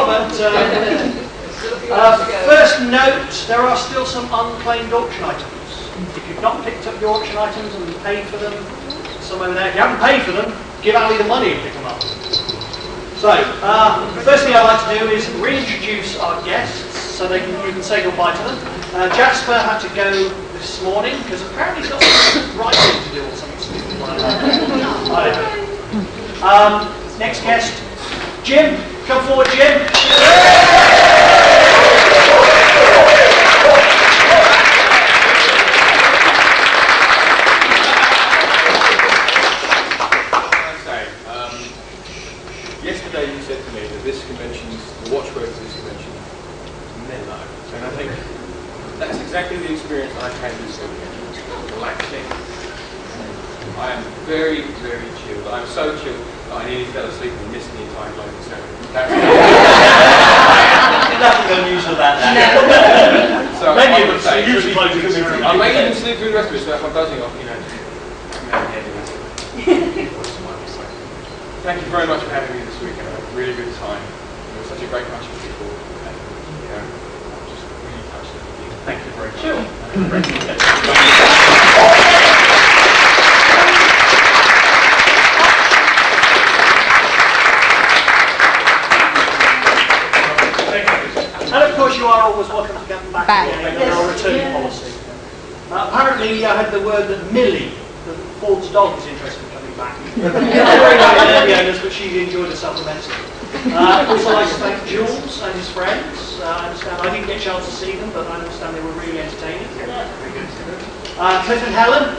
are, but first note, there are still some unclaimed auction items. If you've not picked up your auction items and paid for them, somewhere there, if you haven't paid for them, give Ali the money and pick them up. So, the first thing I'd like to do is reintroduce our guests so you can say goodbye to them. Jasper had to go this morning because apparently he's got some writing to do or something like that. I don't know. Next guest, Jim. Come forward, Jim. Yesterday you said to me that this convention's, the watchword of this convention, mellow. And I think that's exactly the experience I've had this weekend. Relaxing. I am very, very chilled. I'm so chilled that I nearly fell asleep and missed the entire closing ceremony. Nothing unusual about that. So Many of us usually closing ceremony. I may even sleep through the rest of it, so if I'm dozing off, you know, thank you very much for having me this weekend. I had a really good time. There was such a great bunch of people, and you know, I'm just really touched at you. Thank you very much. Sure. And of course, you are always welcome to come back again under our returning policy. Apparently, I had the word that Millie, the Ford's dog, is interested in coming back. Very nice the owners, but she enjoyed herself immensely. I'd also like to thank Jules and his friends. I understand I didn't get a chance to see them, but I understand they were really entertaining. Cliff and Helen.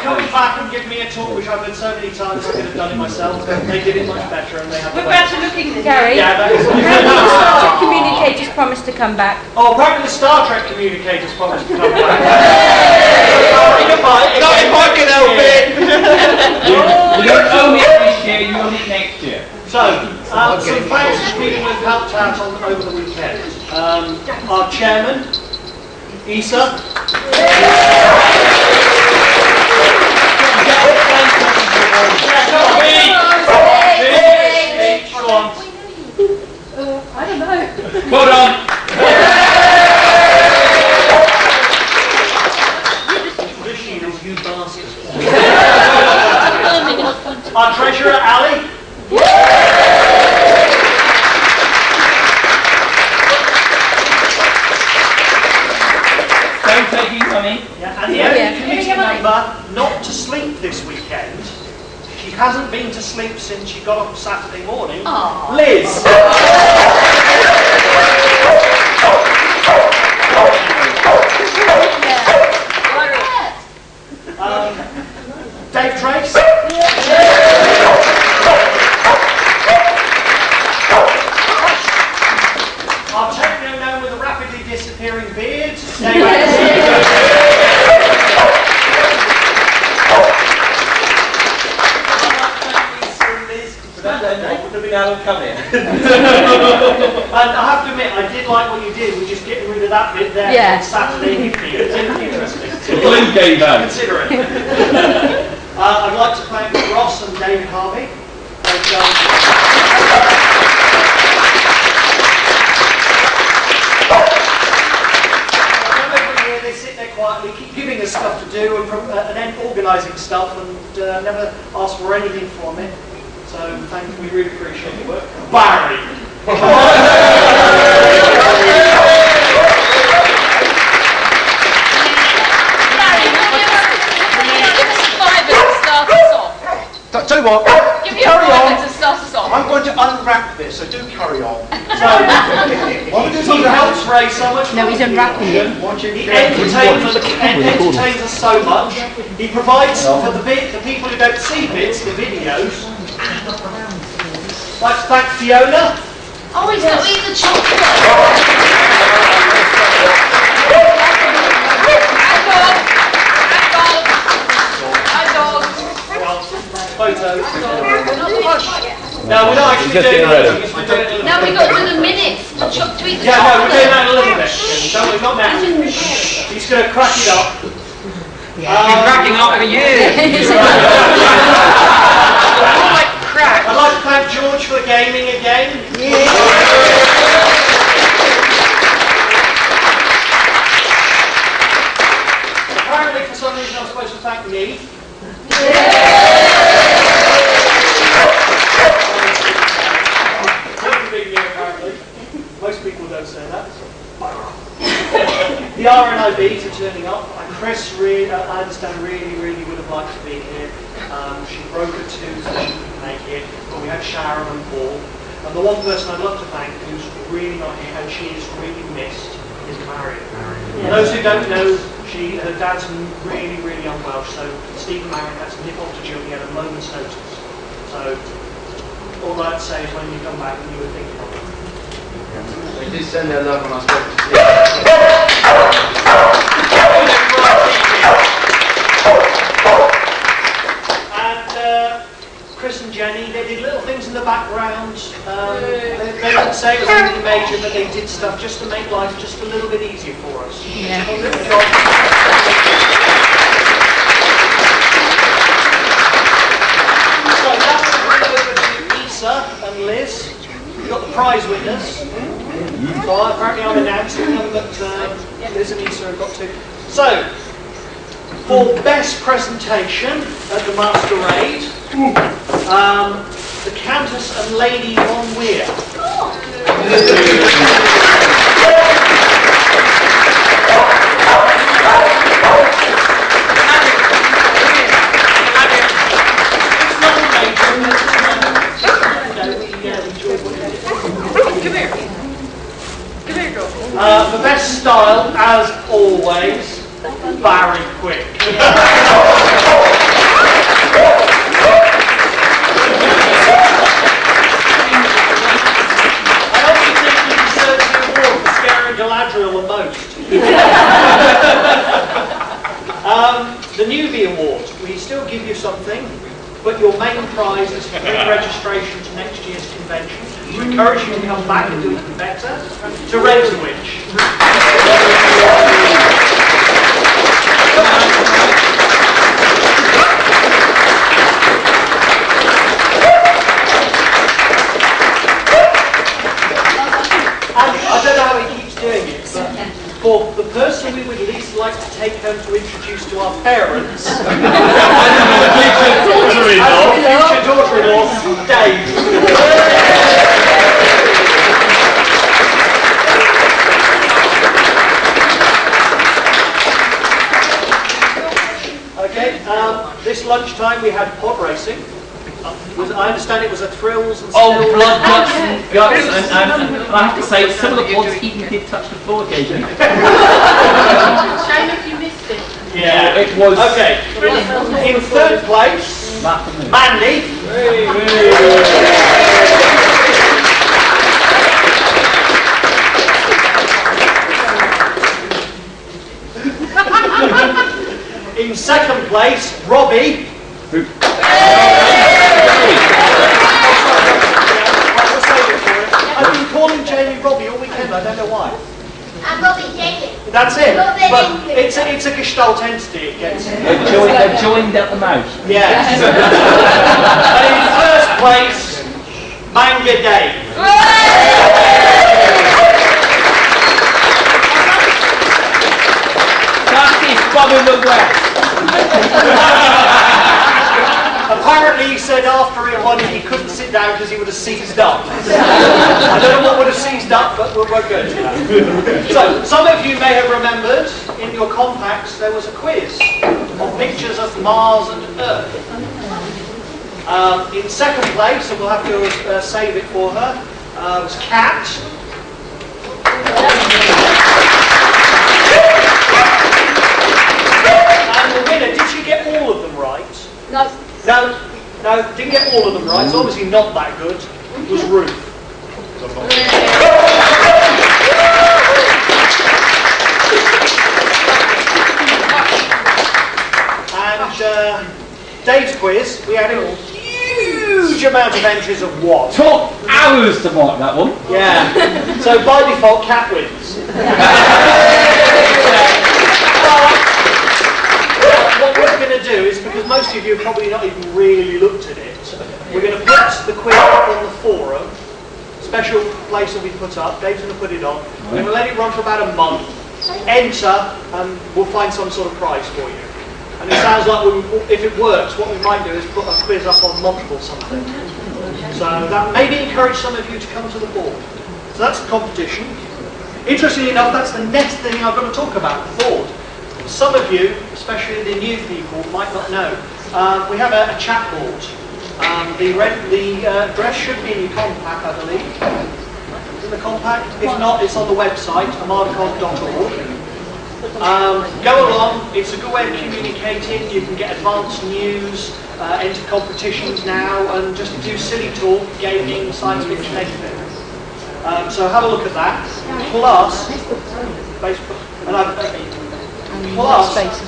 Coming back and give me a talk, which I've done so many times, I could have done it myself. They did it much better, and they have. We're better looking than Gary. Yeah, that is. Star Trek communicators promised to come back. Oh, apparently the Star Trek communicators promised to come back. Not if I can help it. You don't owe me this year, you owe it next year. So, some thanks to people who've helped out over the weekend. Our chairman, Isa. I don't know. Hold on. You bastards. Our treasurer, Ali. Don't take it from me. Yeah, and the only committee member not to sleep this weekend. She hasn't been to sleep since she got up Saturday morning. Aww. Liz. Dave Trace. Our techno known with a rapidly disappearing beard. Come here. And I have to admit, I did like what you did with just getting rid of that bit there on Saturday evening. It's interesting. Blue game man. Consider it. I'd like to thank Ross and David Harvey. Every year they sit there quietly, keep giving us stuff to do and then organising stuff and never ask for anything from it. So thank you, we really appreciate your work. Barry! Tell you what, Carry on. To start us off. I'm going to unwrap this, so do carry on. So, he helps Ray so much. No, he's unwrapping it. He entertains us so much. He provides for the people who don't see bits, the videos. Like to thank Fiona. Oh, he's got to eat the chocolate. Photos. No, we're not actually doing that. No, we've got to do the minutes to eat the Yeah, no, we're doing chocolate. that in a little bit. So we've got now. He's going to crack it up. Been cracking up for years. Like crack. I'd like to thank George for the gaming again. Apparently, for some reason, I'm supposed to thank me. Most people don't say that. The RNIBs are turning up, and Chris, really, I understand, really would have liked to be here. She broke her tooth, so she couldn't make it, but we had Sharon and Paul. And the one person I'd love to thank who's really not here, and she is really missed, is Marion. For those who don't know, her dad's really unwell, so Stephen Marion had to nip off to Germany at a moment's notice. So, all I'd say is when you come back, you were thinking of it. We did send their love when I spoke to Steve. And Chris and Jenny, they did little things in the background. They didn't say it was anything major, but they did stuff just to make life just a little bit easier for us. Yeah. A little job. So that's over to Lisa and Liz. We've got the prize winners. So apparently I'm announcing them, but Liz and Lisa have got to. So, for best presentation at the Masquerade, the Countess and Lady Von Weir. For best style, as always, Barry Quick. I also think he deserves the award for scaring Galadriel the most. The Newbie Award, we still give you something, but your main prize is free registration to next year's convention. We encourage you to come back and do even better. To raise a witch. I don't know how he keeps doing it, but for the person we would least like to take home to introduce to our parents, future daughter-in-law, Dave. Okay, this lunchtime we had pod racing. I understand it was a thrills and Oh, spills. blood, guts, and I have to say, some of the pods even did touch the floor occasionally. Shame if you missed it. Yeah, It was okay. In third place, Mandy. In second place, Robbie. I've been calling Jamie Robbie all weekend, I don't know why. I'm Robbie Jenkins. That's it. Robbie But Jenkins. it's a gestalt entity, it gets they've joined at the mouth. yes. And in first place, Manga Dave. That is Bobby the West. Apparently he said after he won he couldn't sit down because he would have seized up. I don't know what would have seized up, but we're good. So, some of you may have remembered in your compacts there was a quiz of pictures of Mars and Earth. In second place, and we'll have to save it for her, was Kat. And the winner, did she get all of them right? No. No, didn't get all of them right. It's obviously not that good. It was Ruth. And Dave's quiz, we had a huge amount of entries of what? Took hours to mark that one. Yeah. So by default, Cat wins. what we're going to do is, because most of you have probably not even really looked at it, we're going to put the quiz up on the forum. Special place will be put up. Dave's going to put it on. We're going to let it run for about a month. Enter, and we'll find some sort of prize for you. And it sounds like if it works, what we might do is put a quiz up on month or something. So that maybe encourage some of you to come to the board. So that's the competition. Interestingly enough, that's the next thing I've got to talk about, the board. Some of you, especially the new people, might not know. We have a chat board. The address should be in your compact, I believe. Is it in the compact? If not, it's on the website, armadacon.org. Go along, it's a good way of communicating. You can get advanced news, enter competitions now, and just do silly talk, gaming, science fiction, anything. So have a look at that. Plus, Facebook,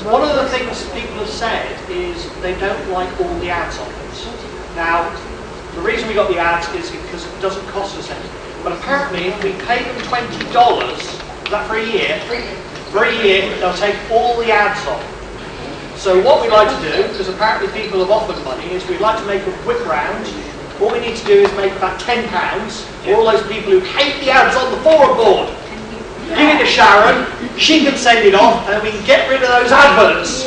one of the things people have said is they don't like all the ads on it. Now, the reason we got the ads is because it doesn't cost us anything. But apparently, if we pay them $20, is that for a year? For a year, they'll take all the ads off. So what we like to do, because apparently people have offered money, is we'd like to make a quick round. What we need to do is make about £10 for all those people who hate the ads on the forum board. Give it to Sharon, she can send it off, and we can get rid of those adverts.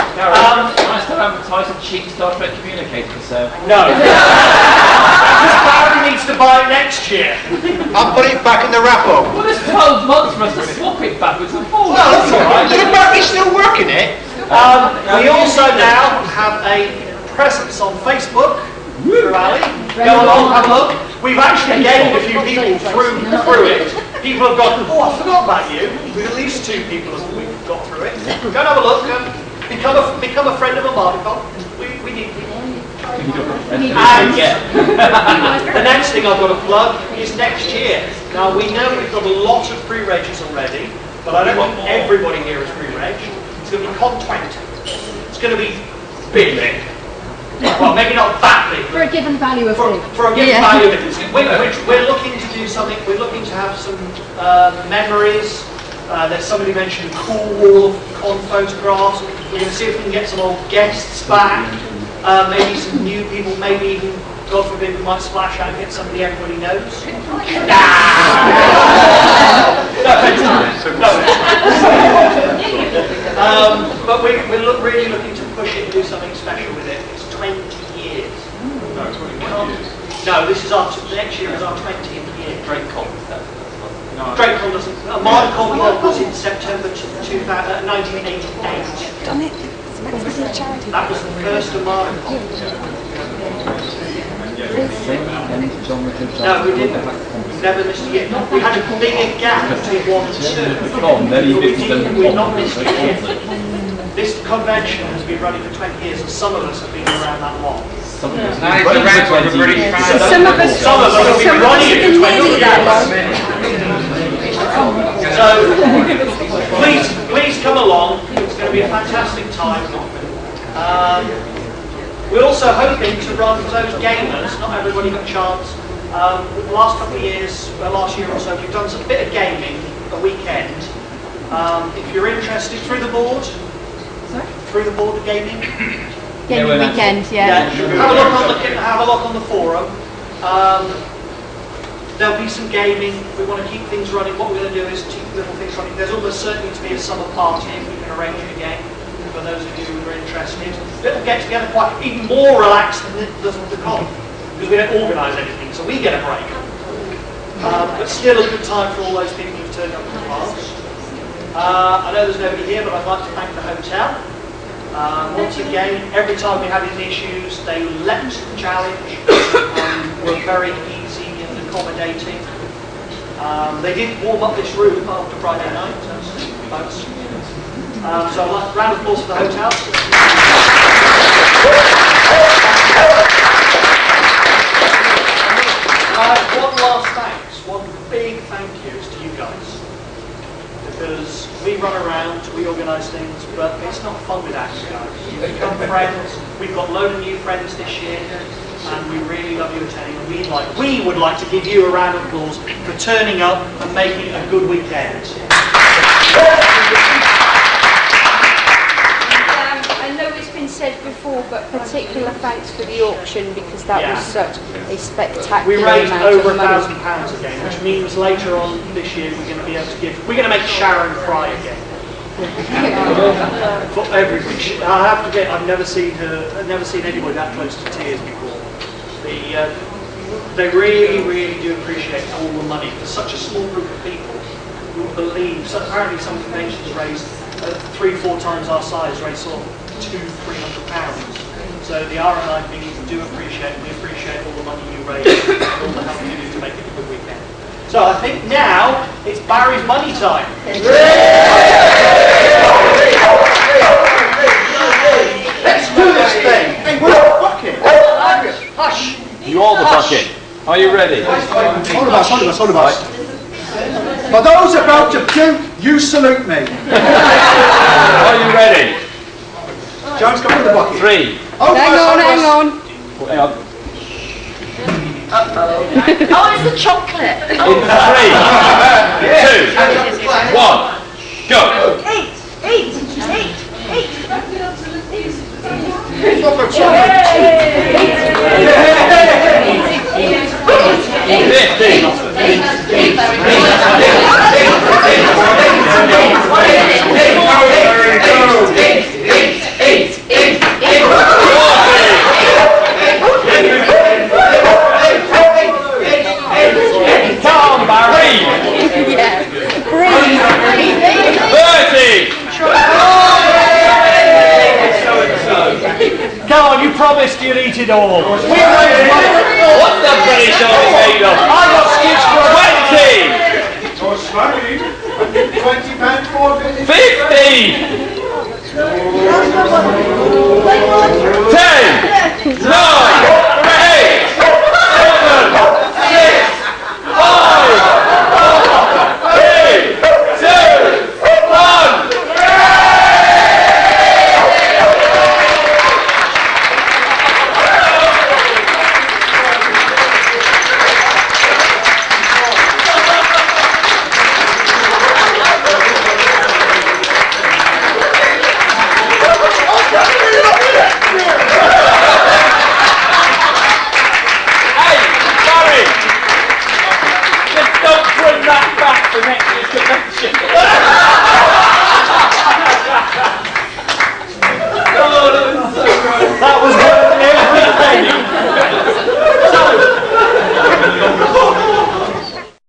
I still advertise a cheap Star Trek communicator for sale. No. Because Barry needs to buy it next year. I'll put it back in the wrap-up. Well, there's 12 months for us to swap it backwards and forwards. Well, that's alright. Look at Barry still working it. We also now have a presence on Facebook through Ali. Go along, have a look. We've actually gained a few people through it. People have gone, oh, I forgot about you. We've at least 2 people have we've got through it. Go and have a look. Become a friend of Armadacon. We need people. And the next thing I've got to plug is next year. Now we know we've got a lot of pre-regs already, but I don't want everybody here as pre-reg. It's going to be Con 20. It's going to be big. Well, maybe not that big. For a given value of thing. For a given value of it. We're looking to do something, we're looking to have some memories. There's somebody mentioned a cool wall of con photographs. We're going to see if we can get some old guests back. Maybe some new people, maybe even, God forbid, we might splash out and get somebody everybody knows. But we're really looking to push it and do something special with it. It's 20 years. No, this is next year is our 20th year. DrakeCon. DrakeCon doesn't. Armadacon was in September 1988. Done it. That was the first Armadacon. No, we didn't. We've never missed a year. We had a bigger gap between 1 and 2. We've not missed a year. This convention has been running for 20 years, and some of us have been around that long. Some of us Some of us have been running it for 20 years. So, please come along. It's going to be a fantastic time. We're also hoping to run for those gamers. Not everybody got a chance. The last couple of years, last year or so, we've done some bit of gaming a weekend. If you're interested, through the board. Sorry? Through the board of gaming. Gaming weekend, yeah. Have a look on the forum. There'll be some gaming. We want to keep things running. What we're going to do is keep little things running. There's almost certainly to be a summer party if we can arrange it again. For those of you who are interested, it'll get together quite even more relaxed than the con, because we don't organise anything, so we get a break. But still a good time for all those people who've turned up to the class. I know there's nobody here, but I'd like to thank the hotel. Once again, every time we had any issues, they leapt the challenge and were very easy and accommodating. They did warm up this room after Friday night, so I'd like a round of applause for the hotel. One last thanks, one big thank yous to you guys. Because we run around, we organise things, but it's not fun without you guys. You become friends. We've got a load of new friends this year, and we really love you attending. And we would like to give you a round of applause for turning up and making it a good weekend. before, but particular thanks for the auction because that was such a spectacular We raised amount over of money. £1,000 again, which means later on this year we're going to be able to give. We're going to make Sharon cry again. For every week. I have to admit, I've never seen anybody that close to tears before. They really, really do appreciate all the money for such a small group of people. You wouldn't believe. So apparently, some conventions raised 3-4 times our size, raised sort of £200-300. So the RNIB do appreciate. We appreciate all the money you raise, and all the help you do to make it a good weekend. So I think now it's Barry's money time. Let's do this thing. Hey, we're not bucket. Hush. You are the bucket. Are you ready? Hold of us. For those about to puke, you salute me. Are you ready? Jones, come in the bucket. 3. Oh, Hang on. Hang on. Oh, it's the chocolate. In 3, 2, 1, go. 8. Come on, Barry. Yeah. Breathe. 30. Come on, you promised you'd eat it all. What's the British Army made of? I got skids for 20. Oh, sorry. £20 for 50. 10.